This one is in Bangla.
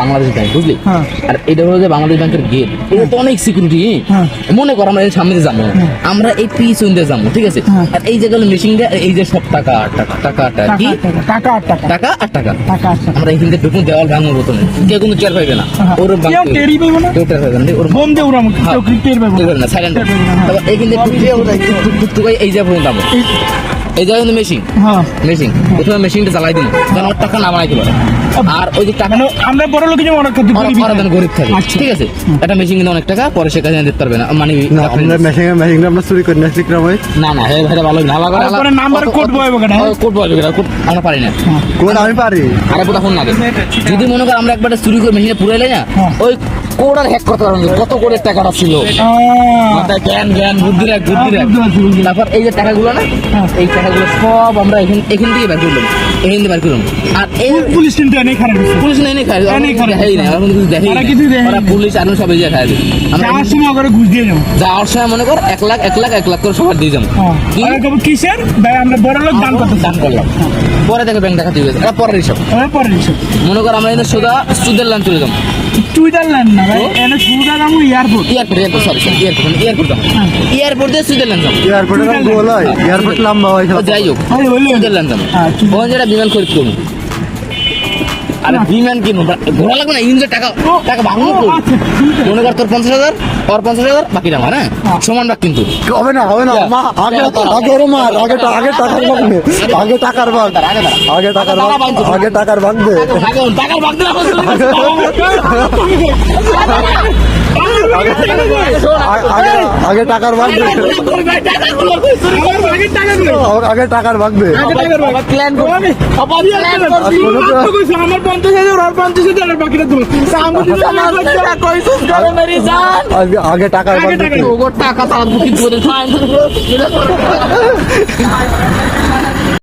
বাংলাদেশ ব্যাংক বুঝলি, আর এটা হলো যে বাংলাদেশ ব্যাংকের গেট। এটা তো অনেক সিকিউরিটি। মনে কর আমরা সামনে যাবো, আমরা এই পিস উইন্ডে যাবো, ঠিক আছে। আর এই যে গেল মেশিনটা, এই যে সব টাকা টাকা টাকা কি টাকা আর টাকা আমরা এখান থেকে ঢুকুন, দেওয়াল ভাঙবো প্রথমে, কেউ কিন্তু চেয়ার পাইবে না, ওর কেউ টের পাইবে না, ওর বোম দিয়ে ওরা টের পাইবে না, সাইলেন্ট। তারপর এইখান থেকে টুকটুক এই যে পর্যন্ত যাবো, এই জায়গায় কিন্তু মেশিন প্রথমে মেশিনটা চালাই দিন, কারণ ওর টাকা নামাই দিল। আর ওই যে টাকা আমরা বড় লোক গরিব থাকি, ঠিক আছে। একটা মেশিন কিন্তু অনেক টাকা, পরে সে কাছে দিতে পারবে না, মানে মেশিন আমরা চুরি করি না, না না ভাই ভালো না, নাম্বার কোড বয়বে আমরা পারি না, কোড আমি পারি। আরে কোথা ফোন লাগে, যদি মনে কর আমরা একবার চুরি করে মেশিনে পুরাইলে না, ওই কোড আর হ্যাক করতে পারবো, কত কোডের টাকাটা ছিল, জ্ঞান বুদ্ধি রাখ। তারপর এই যে টাকাগুলো না, এই টাকাগুলো সব আমরা এখান থেকে বের করলাম, আর এই পুলিশ নেই খারাপ, পুলিশ নেই পুলিশ আর সব এই জায়গায় খাই যাওয়ার সময় ঘুষ দিয়ে যাবো, যাওয়ার সময় মনে কর 1 লাখ করে সবার দিয়ে যাবো। কিসের ভাই, আমরা বড় লোক দান করলাম, পরে দেখো ব্যাংক দেখা দিয়ে গেছে, পরের হিসাব। মনে কর আমরা এখানে সোজা সুইজারল্যান্ড চলে যাবো, সুইজারল্যান্ড না ভাই, এখানে সোজা যাবো এয়ারপোর্ট দিয়ে সুইজারল্যান্ড যাবো, এয়ারপোর্ট লম্বা হয়, যাই হোক সুইজারল্যান্ড যাবো, ওখানে যেটা বিমান খরিদ করবো। আরে বিমান কিনো, ঘোরা লাগবে না, ইঞ্জের টাকা ভাঙবো। মনে কর তোর 50,000 আর 50,000 বাকি টাকা, হ্যাঁ সমান ভাগ, কিন্তু হবে না আগে টাকার ভাগ দে। আমার 50,000 আর 50,000 বাকিটা দিল, আগে টাকার ভাগ দে। টাকা তারা বুকিং করে